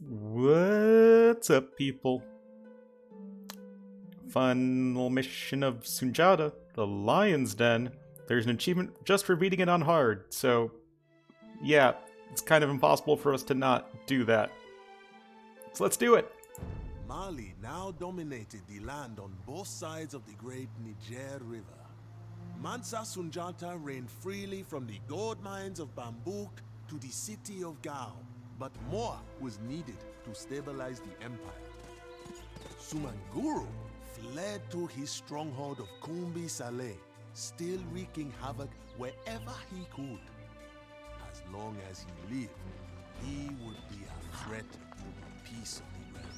What's up, people? Final mission of Sundjata, the Lion's Den. There's an achievement just for beating it on hard, so yeah, it's kind of impossible for us to not do that. So let's do it! Mali now dominated the land on both sides of the great Niger River. Mansa Sundjata reigned freely from the gold mines of Bambouk to the city of Gao, but more was needed to stabilize the empire. Sumunguru fled to his stronghold of Koumbi Saleh, still wreaking havoc wherever he could. As long as he lived, he would be a threat to the peace of the realm.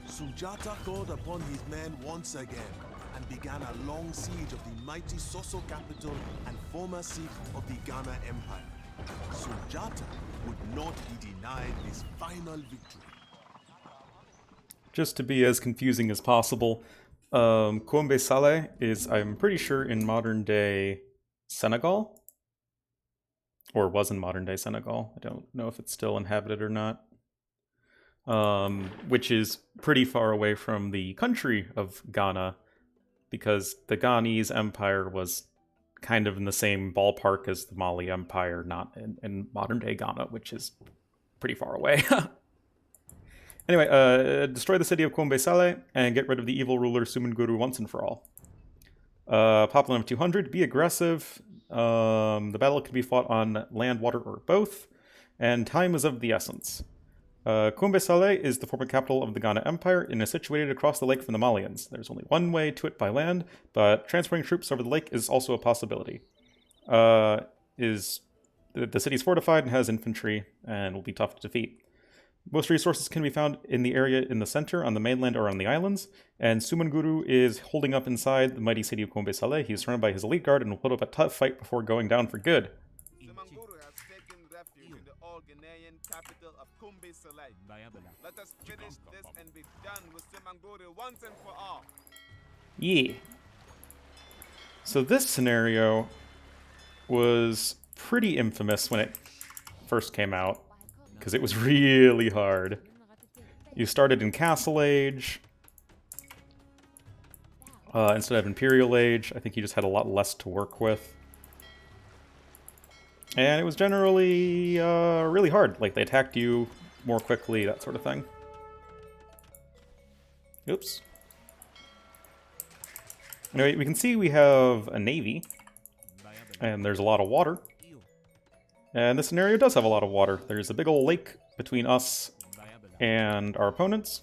Sundjata called upon his men once again and began a long siege of the mighty Soso capital and former seat of the Ghana Empire. Sundjata would not be denied his final victory. Just to be as confusing as possible, Koumbi Saleh is, I'm pretty sure, in modern-day Senegal? Or was in modern-day Senegal. I don't know if it's still inhabited or not. Which is pretty far away from the country of Ghana, because the Ghanese Empire was kind of in the same ballpark as the Mali Empire, not in modern-day Ghana, which is pretty far away. Anyway, destroy the city of Koumbi Saleh and get rid of the evil ruler Sumunguru once and for all. Poplar number 200, be aggressive. The battle can be fought on land, water, or both, and time is of the essence. Koumbi Saleh is the former capital of the Ghana Empire and is situated across the lake from the Malians. There's only one way to it by land, but transferring troops over the lake is also a possibility. The city is fortified and has infantry and will be tough to defeat. Most resources can be found in the area in the center, on the mainland, or on the islands, and Sumunguru is holding up inside the mighty city of Koumbi Saleh. He is surrounded by his elite guard and will put up a tough fight before going down for good. Sumunguru has taken refuge in the old Ghanean capital of Koumbi Saleh. Let us finish this and be done with Sumunguru once and for all. Yeah. So this scenario was pretty infamous when it first came out, because it was really hard. You started in Castle Age instead of Imperial Age. I think you just had a lot less to work with. And it was generally really hard. Like, they attacked you more quickly, that sort of thing. Oops. Anyway, we can see we have a navy, and there's a lot of water. And this scenario does have a lot of water. There's a big old lake between us and our opponents.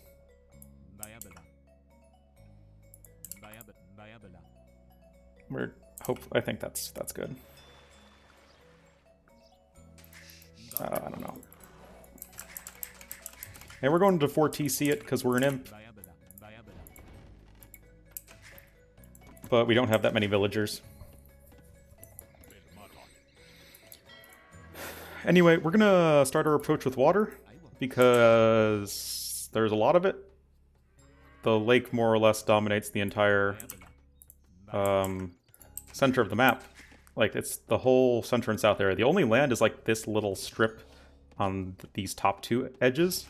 I think that's good. I don't know. And we're going to 4TC it because we're an imp. But we don't have that many villagers. Anyway, we're gonna start our approach with water, because there's a lot of it. The lake more or less dominates the entire center of the map. Like, it's the whole center and south area. The only land is like this little strip on these top two edges.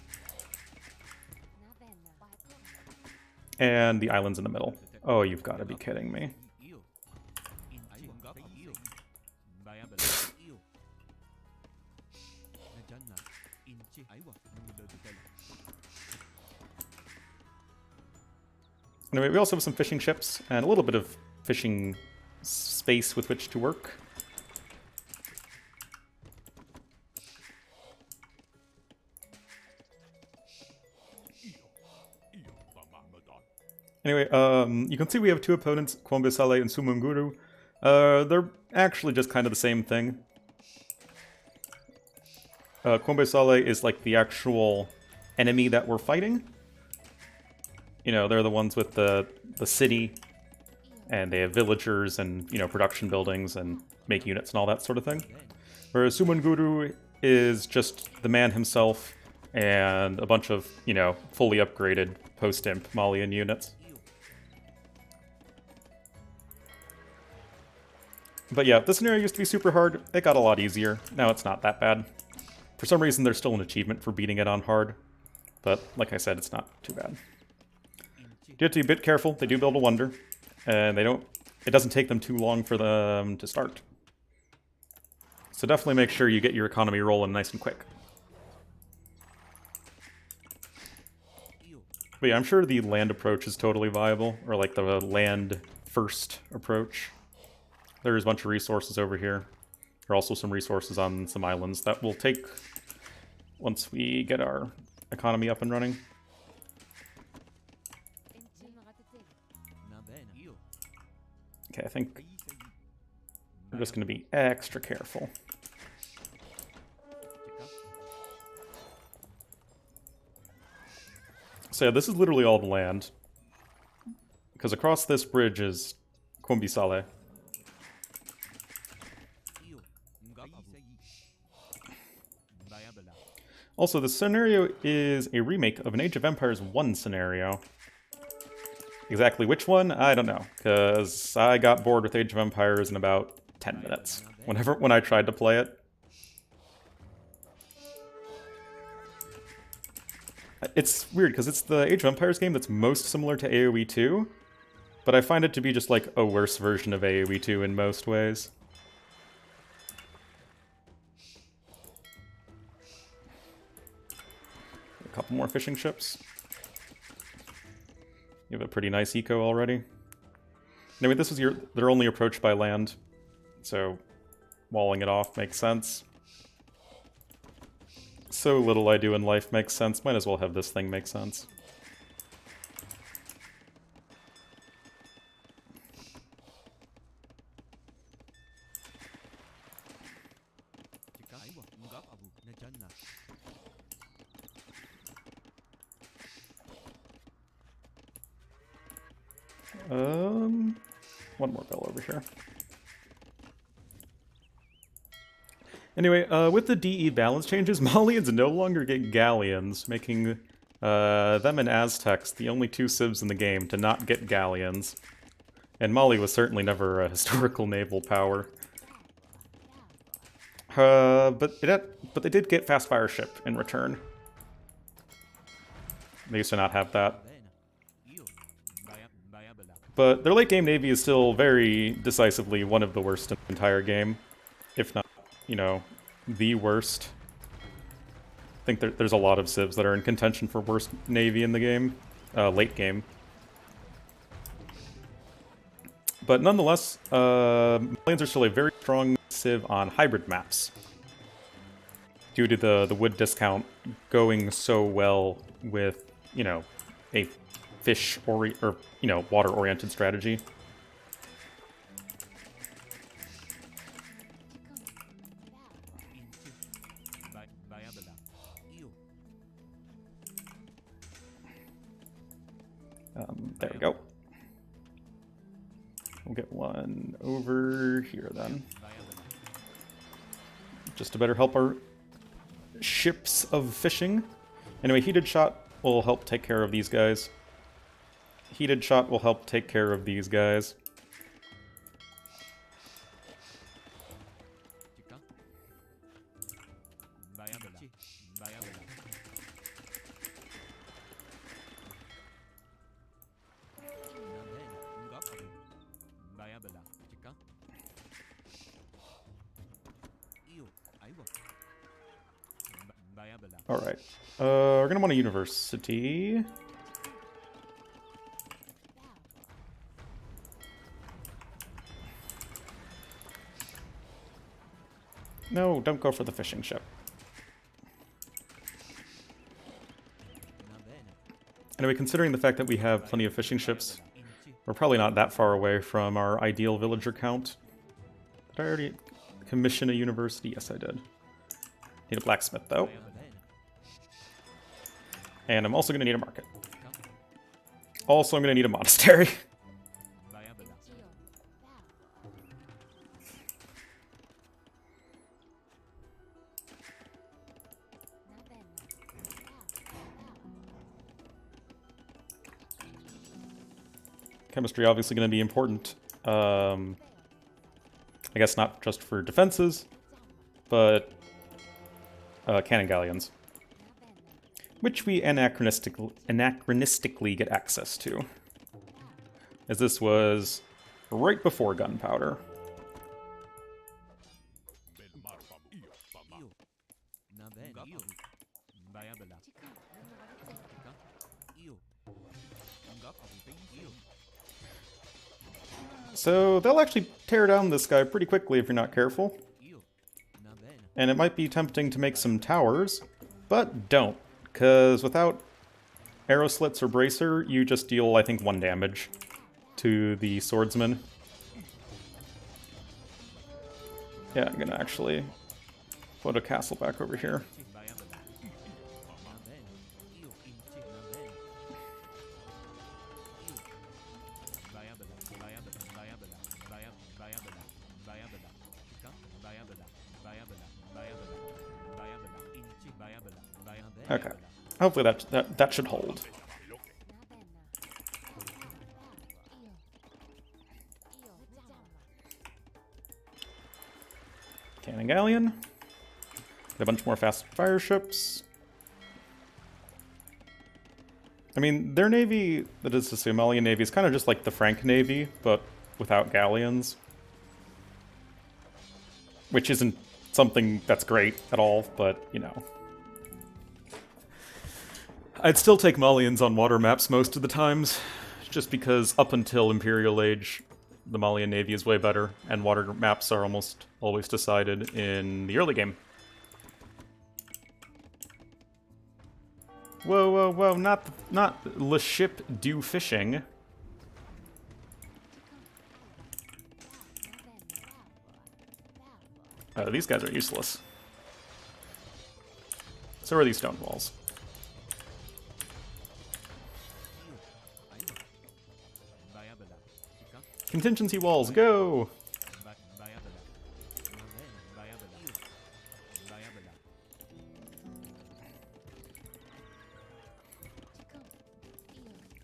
And the islands in the middle. Oh, you've got to be kidding me. Anyway, we also have some fishing ships and a little bit of fishing space with which to work. Anyway, you can see we have two opponents, Koumbi Saleh and Sumunguru. They're actually just kind of the same thing. Koumbi Saleh is like the actual enemy that we're fighting. You know, they're the ones with the city, and they have villagers and, you know, production buildings and make units and all that sort of thing. Whereas Sumunguru is just the man himself and a bunch of, you know, fully upgraded post-imp Malian units. But yeah, this scenario used to be super hard. It got a lot easier. Now it's not that bad. For some reason, there's still an achievement for beating it on hard. But like I said, it's not too bad. You have to be a bit careful. They do build a wonder, and it doesn't take them too long for them to start. So definitely make sure you get your economy rolling nice and quick. But yeah, I'm sure the land approach is totally viable, or like the land first approach. There's a bunch of resources over here. There are also some resources on some islands that we'll take once we get our economy up and running. Okay, I think we're just going to be extra careful. So yeah, this is literally all the land. Because across this bridge is Koumbi Saleh. Also, the scenario is a remake of an Age of Empires 1 scenario. Exactly which one? I don't know, because I got bored with Age of Empires in about 10 minutes when I tried to play it. It's weird, because it's the Age of Empires game that's most similar to AoE2, but I find it to be just like a worse version of AoE2 in most ways. A couple more fishing ships. You have a pretty nice eco already. Anyway, this is their only approach by land, so walling it off makes sense. So little I do in life makes sense, might as well have this thing make sense. One more bell over here. Anyway, with the DE balance changes, Malians no longer get galleons, making them and Aztecs the only two civs in the game to not get galleons. And Mali was certainly never a historical naval power. But they did get fast fire ship in return. They used to not have that. But their late game navy is still very decisively one of the worst in the entire game, if not, you know, the worst. I think there's a lot of civs that are in contention for worst navy in the game, late game. But nonetheless, Malians are still a very strong civ on hybrid maps, due to the wood discount going so well with, you know, a water-oriented strategy. There we go. We'll get one over here then. Just to better help our ships of fishing. Anyway, heated shot will help take care of these guys. Heated shot will help take care of these guys. Alright. We're gonna want a university. No, don't go for the fishing ship. Anyway, considering the fact that we have plenty of fishing ships, we're probably not that far away from our ideal villager count. Did I already commission a university? Yes, I did. Need a blacksmith, though. And I'm also going to need a market. Also, I'm going to need a monastery. Chemistry obviously going to be important. I guess not just for defenses, but cannon galleons. which we anachronistically get access to, as this was right before gunpowder. So they'll actually tear down this guy pretty quickly if you're not careful. And it might be tempting to make some towers, but don't, because without arrow slits or bracer, you just deal, I think, 1 damage to the swordsman. Yeah, I'm gonna actually put a castle back over here. Okay. Hopefully that should hold. Cannon galleon. A bunch more fast fire ships. I mean, their navy, that is the Somalian navy, is kind of just like the Frank navy, but without galleons. Which isn't something that's great at all, but, you know. I'd still take Malians on water maps most of the times, just because up until Imperial Age, the Malian navy is way better, and water maps are almost always decided in the early game. Whoa, whoa, whoa, not le ship do fishing. Oh, these guys are useless. So are these stone walls. Contingency walls, go!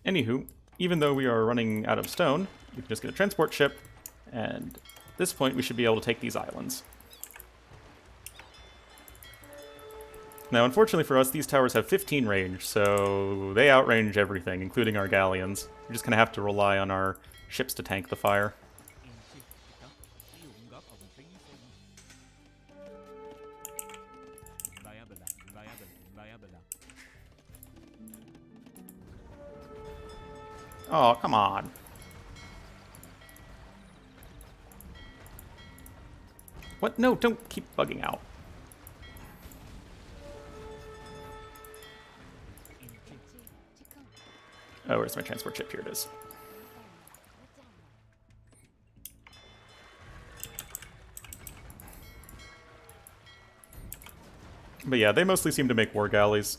Anywho, even though we are running out of stone, we can just get a transport ship, and at this point we should be able to take these islands. Now, unfortunately for us, these towers have 15 range, so they outrange everything, including our galleons. We're just gonna have to rely on our ships to tank the fire. Oh, come on. What? No, don't keep bugging out. Oh, where's my transport ship? Here it is. But yeah, they mostly seem to make war galleys,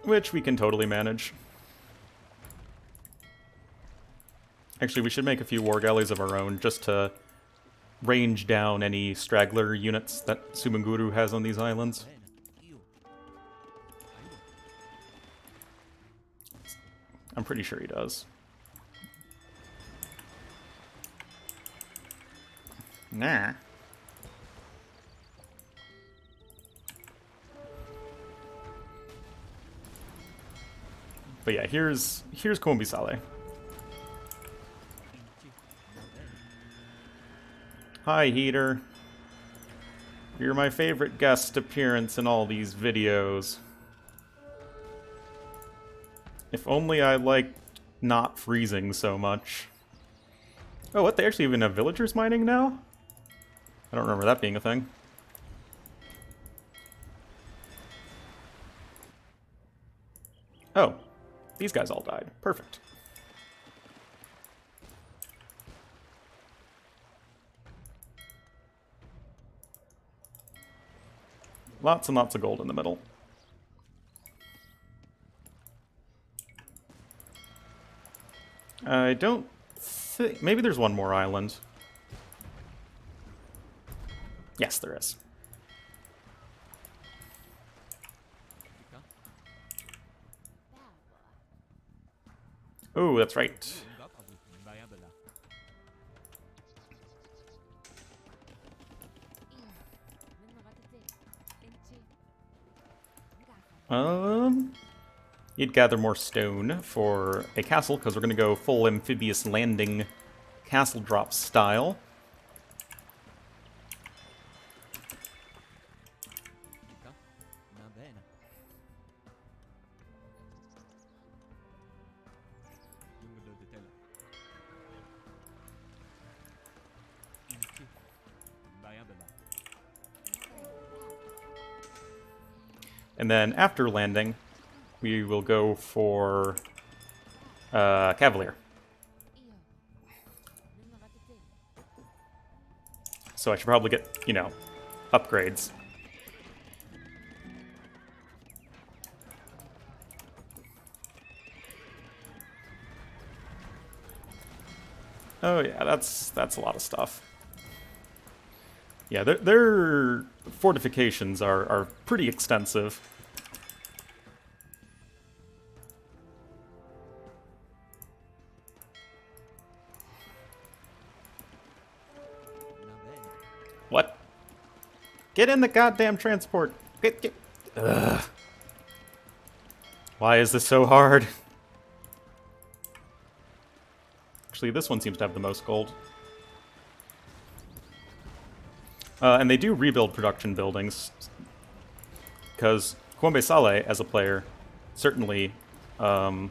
which we can totally manage. Actually, we should make a few war galleys of our own just to range down any straggler units that Sumunguru has on these islands. I'm pretty sure he does. Nah. But yeah, here's Koumbi Saleh. Hi, Heater. You're my favorite guest appearance in all these videos. If only I liked not freezing so much. Oh, what? They actually even have villagers mining now? I don't remember that being a thing. Oh, these guys all died. Perfect. Lots and lots of gold in the middle. I don't think... Maybe there's one more island. Yes, there is. Oh, that's right. You'd gather more stone for a castle, because we're going to go full amphibious landing castle drop style. And then after landing, we will go for Cavalier. So I should probably get, you know, upgrades. Oh yeah, that's a lot of stuff. Yeah, their fortifications are pretty extensive. What? Get in the goddamn transport! Get. Ugh. Why is this so hard? Actually, this one seems to have the most gold. And they do rebuild production buildings, because Koumbi Saleh, as a player, certainly, you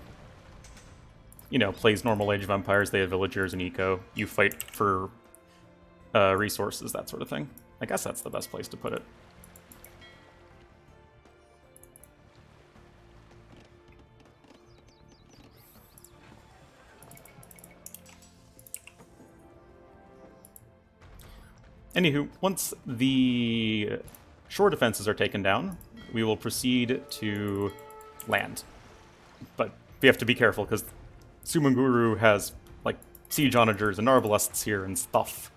know, plays normal Age of Empires. They have villagers and eco. You fight for resources, that sort of thing. I guess that's the best place to put it. Anywho, once the shore defenses are taken down, we will proceed to land. But we have to be careful, because Sumunguru has, like, siege onagers and arbalests here and stuff.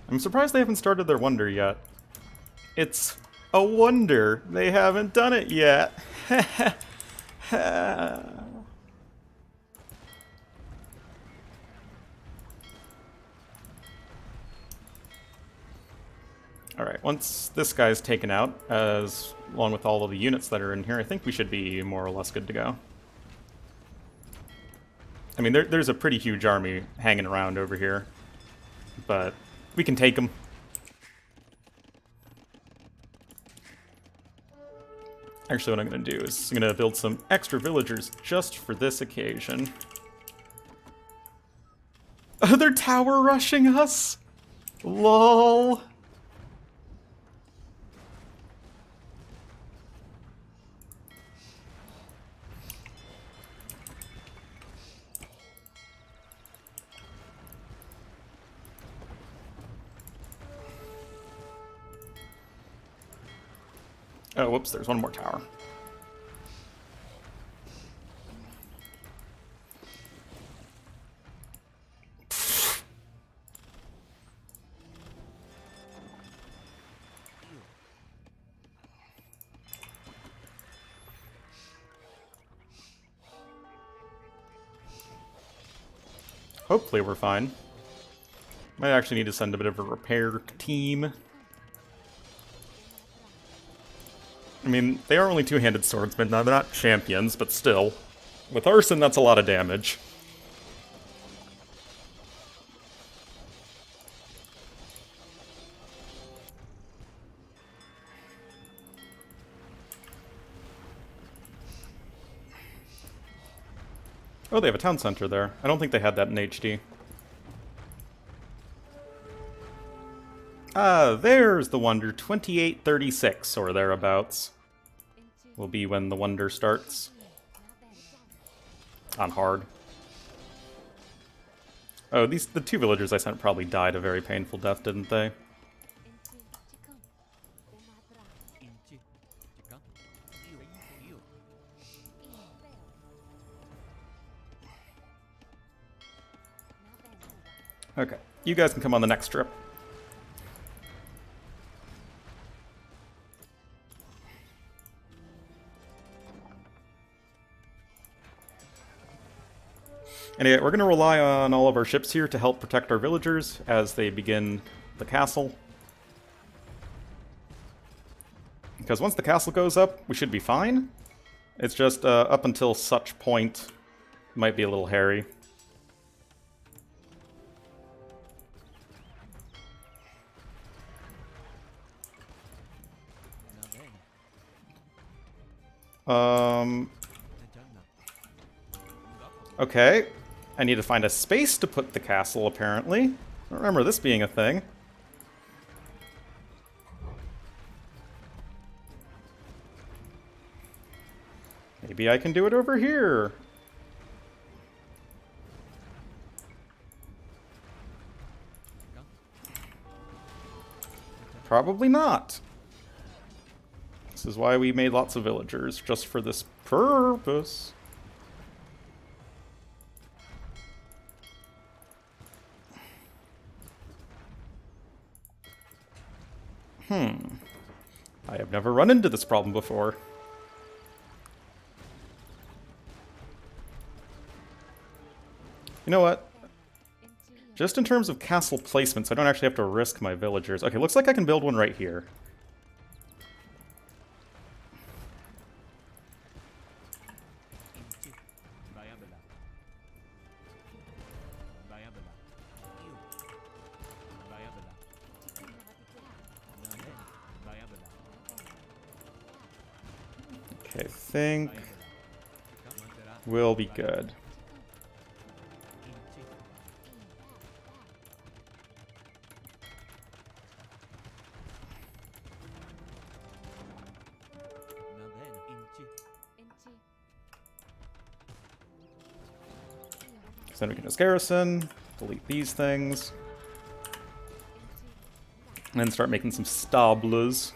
I'm surprised they haven't started their wonder yet. It's a wonder they haven't done it yet. Alright, once this guy's taken out, along with all of the units that are in here, I think we should be more or less good to go. I mean, there's a pretty huge army hanging around over here, but we can take them. Actually, what I'm going to do is I'm going to build some extra villagers just for this occasion. Oh, they're tower rushing us? LOL. Oh, whoops, there's one more tower. Hopefully we're fine. Might actually need to send a bit of a repair team. I mean, they are only two-handed swordsmen. Now, they're not champions, but still. With arson, that's a lot of damage. Oh, they have a town center there. I don't think they had that in HD. Ah, there's the wonder. 2836, or thereabouts. Will be when the wonder starts. On hard. Oh, the two villagers I sent probably died a very painful death, didn't they? Okay, you guys can come on the next trip. Anyway, we're going to rely on all of our ships here to help protect our villagers as they begin the castle. Because once the castle goes up, we should be fine. It's just up until such point, it might be a little hairy. Okay. I need to find a space to put the castle, apparently. I don't remember this being a thing. Maybe I can do it over here. Probably not. This is why we made lots of villagers, just for this purpose. I have never run into this problem before. You know what? Just in terms of castle placements, I don't actually have to risk my villagers. Okay, looks like I can build one right here. Okay, I think we'll be good. So then we can just garrison, delete these things, and then start making some stables.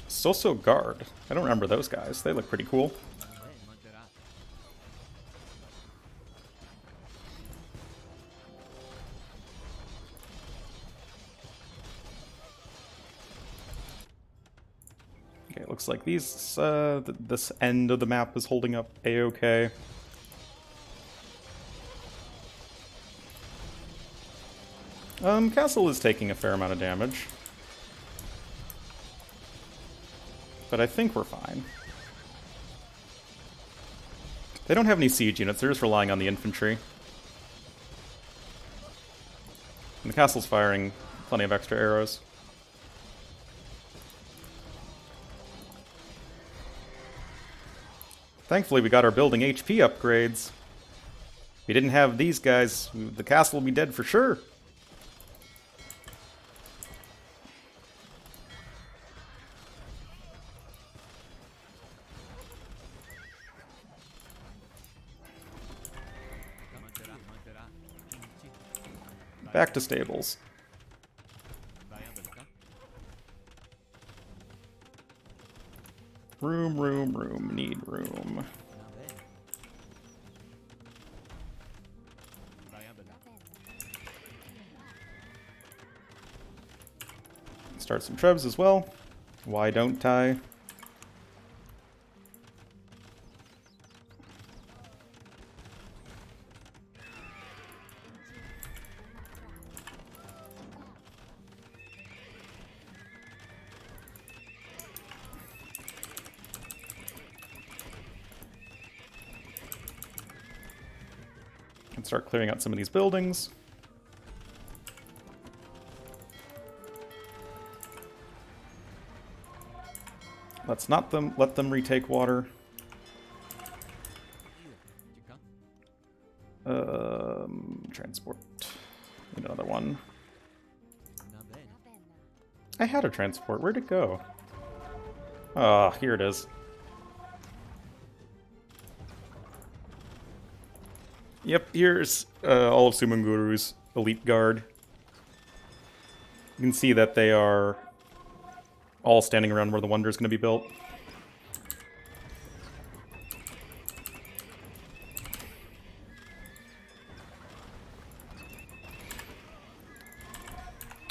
So Guard. I don't remember those guys. They look pretty cool. Okay, looks like these this end of the map is holding up a-okay. Castle is taking a fair amount of damage. But I think we're fine. They don't have any siege units, they're just relying on the infantry. And the castle's firing plenty of extra arrows. Thankfully we got our building HP upgrades. If we didn't have these guys, the castle would be dead for sure. Back to stables. Room, need room. Start some trebs as well. Why don't I? And start clearing out some of these buildings. Let's not let them retake water. Transport. Need another one. I had a transport. Where'd it go? Ah, here it is. Yep, here's all of Sumunguru's elite guard. You can see that they are all standing around where the wonder is going to be built.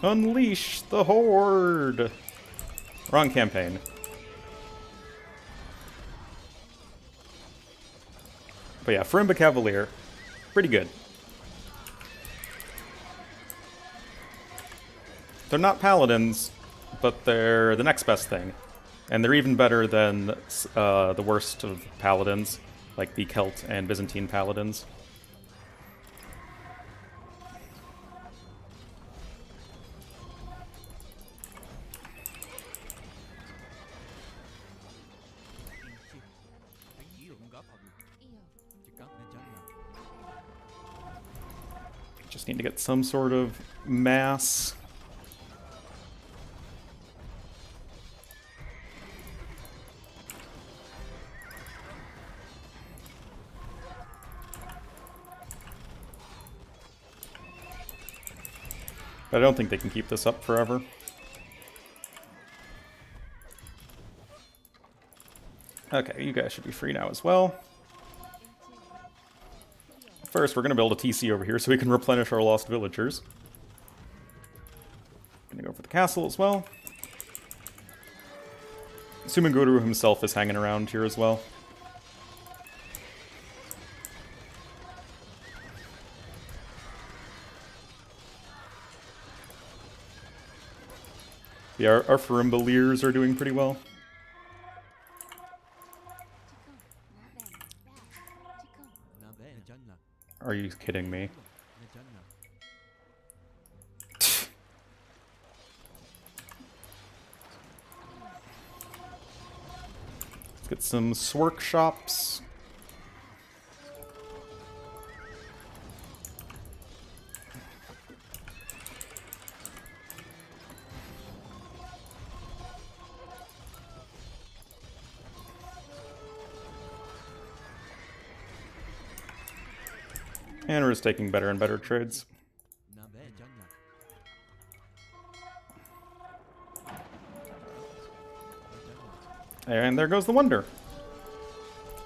Unleash the horde! Wrong campaign. But yeah, Farimba Cavalier, pretty good. They're not paladins, but they're the next best thing. And they're even better than the worst of paladins, like the Celt and Byzantine paladins. Just need to get some sort of mass. But I don't think they can keep this up forever. Okay, you guys should be free now as well. First, we're going to build a TC over here so we can replenish our lost villagers. Gonna go for the castle as well. Sumunguru himself is hanging around here as well. Yeah, our Farimbaliers are doing pretty well. Are you kidding me? Let's get some workshops. And we're just taking better and better trades. And there goes the wonder.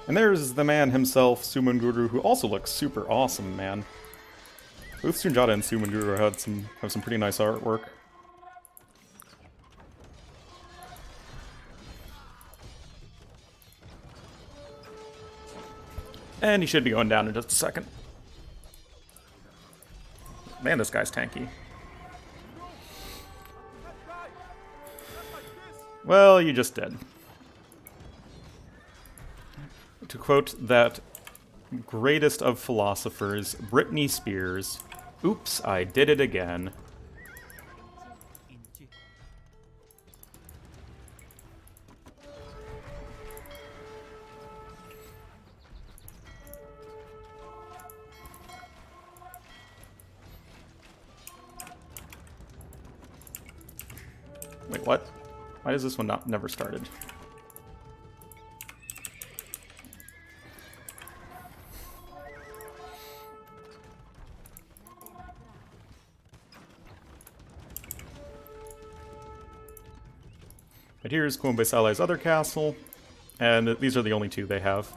And there's the man himself, Sumunguru, who also looks super awesome, man. Both Sundjata and Sumunguru have some pretty nice artwork. And he should be going down in just a second. Man, this guy's tanky. Well, you just did. To quote that greatest of philosophers, Britney Spears, "Oops, I did it again." Wait, what? Why does this one never started? But here's Koumbi Saleh's other castle, and these are the only two they have.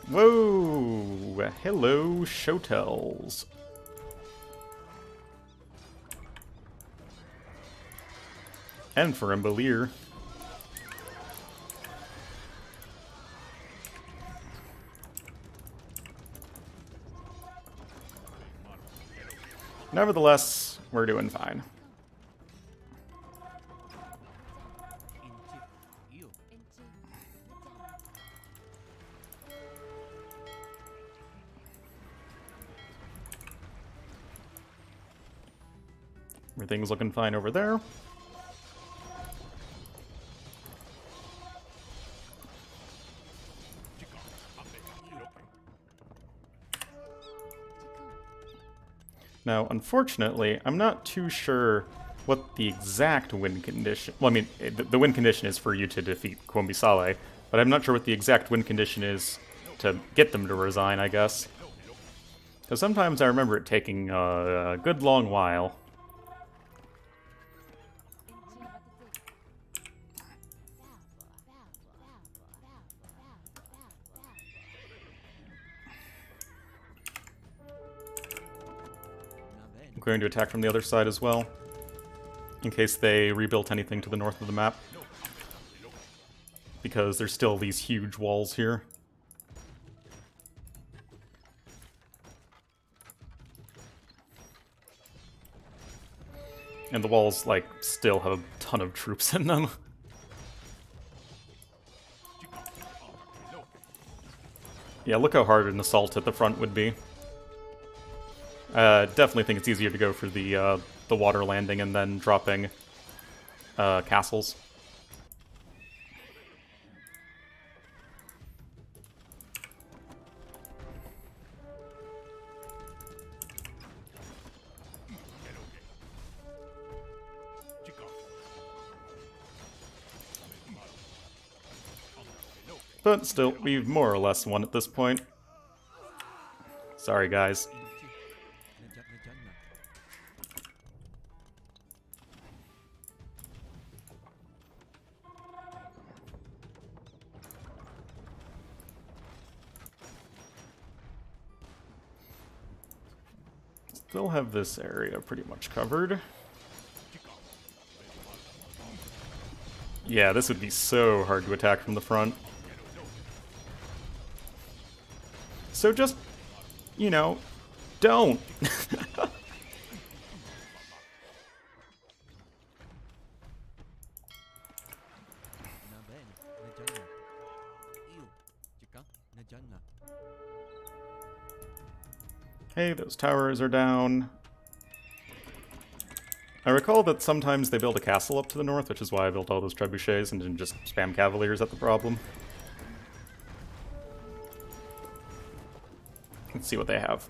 Whoa! Hello, Shotels. And Farimbalier. Nevertheless, we're doing fine. Everything's looking fine over there. Now, unfortunately, I'm not too sure what the exact win condition... Well, I mean, the win condition is for you to defeat Koumbi Saleh, but I'm not sure what the exact win condition is to get them to resign, I guess. Because sometimes I remember it taking a good long while. going to attack from the other side as well, in case they rebuilt anything to the north of the map. Because there's still these huge walls here. And the walls, like, still have a ton of troops in them. Yeah, look how hard an assault at the front would be. Definitely think it's easier to go for the water landing and then dropping castles. But still, we've more or less won at this point. Sorry, guys. Still have this area pretty much covered. Yeah, this would be so hard to attack from the front. So just, you know, don't. Okay, those towers are down. I recall that sometimes they build a castle up to the north, which is why I built all those trebuchets and didn't just spam cavaliers at the problem. Let's see what they have.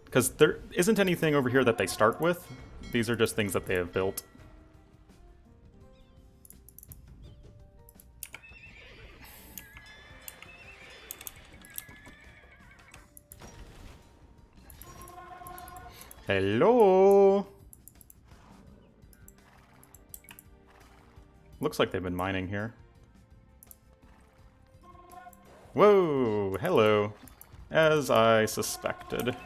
Because there isn't anything over here that they start with. These are just things that they have built. Hello? Looks like they've been mining here. Whoa, hello. As I suspected.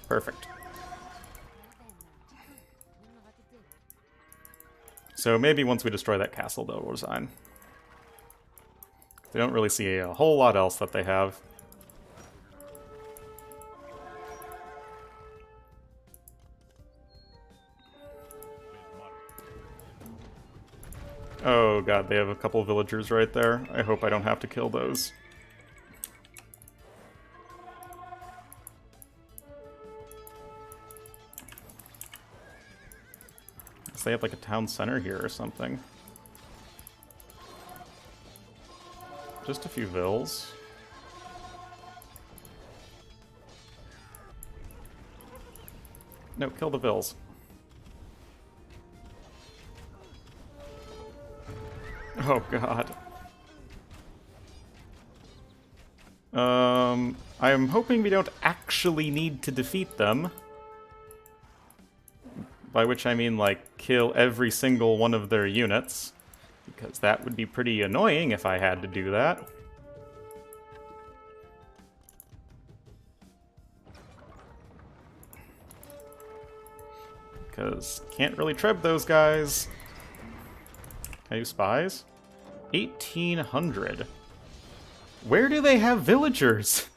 Perfect. So maybe once we destroy that castle, they'll resign. They don't really see a whole lot else that they have. Oh god, they have a couple villagers right there. I hope I don't have to kill those. They have like a town center here or something. Just a few vills. No, kill the vills. Oh god. I'm hoping we don't actually need to defeat them. By which I mean, like, kill every single one of their units. Because that would be pretty annoying if I had to do that. Because can't really treb those guys. Can I use spies? 1,800. Where do they have villagers?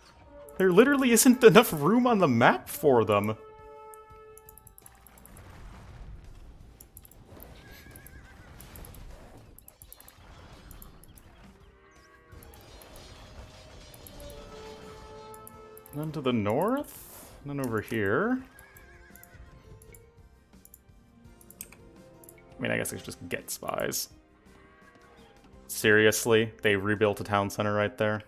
There literally isn't enough room on the map for them. None to the north? None over here? I mean, I guess I should just get spies. Seriously? They rebuilt a town center right there?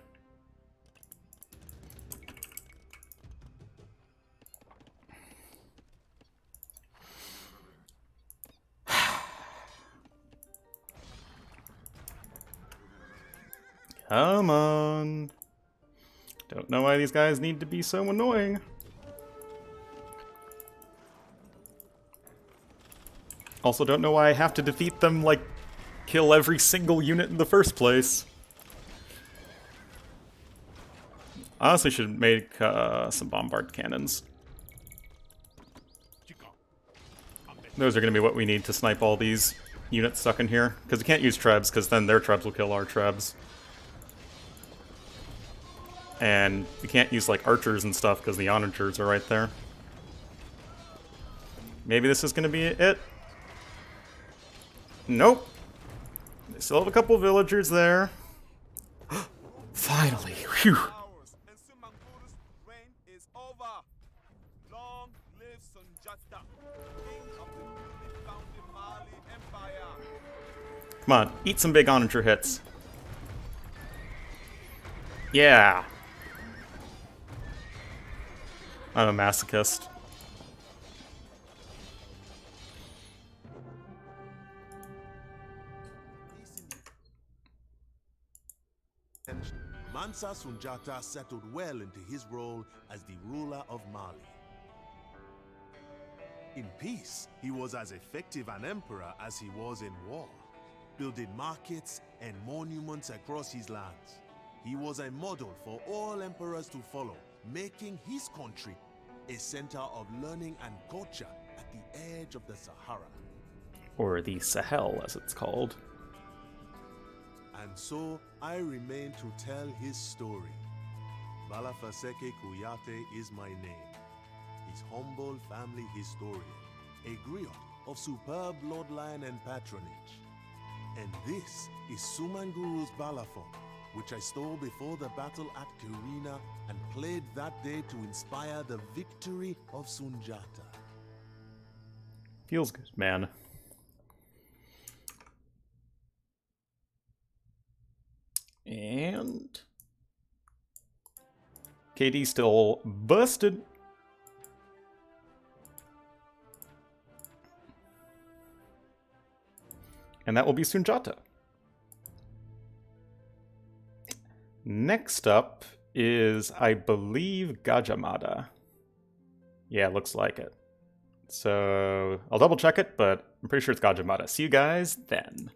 Come on. Don't know why these guys need to be so annoying. Also, don't know why I have to defeat them, like, kill every single unit in the first place. Honestly, should make some bombard cannons. Those are going to be what we need to snipe all these units stuck in here. Because we can't use trebs, because then their trebs will kill our trebs. And we can't use, like, archers and stuff, because the onagers are right there. Maybe this is going to be it. Nope. They still have a couple villagers there. Finally. Phew. And Sumunguru's reign is over. Long live Sundjata, king of the newly founded Mali Empire. Come on, eat some big onager hits. Yeah. I'm a masochist. Mansa Sundjata settled well into his role as the ruler of Mali. In peace, he was as effective an emperor as he was in war, building markets and monuments across his lands. He was a model for all emperors to follow, making his country a center of learning and culture at the edge of the Sahara. Or the Sahel, as it's called. And so I remain to tell his story. Balafaseke Kuyate is my name. His humble family historian, a griot of superb bloodline and patronage. And this is Sumunguru's balafon, which I stole before the battle at Kirina and played that day to inspire the victory of Sundjata. Feels good, man. And KD still busted. And that will be Sundjata. Next up is, I believe, Gajamada. Yeah, looks like it. So I'll double check it, but I'm pretty sure it's Gajamada. See you guys then.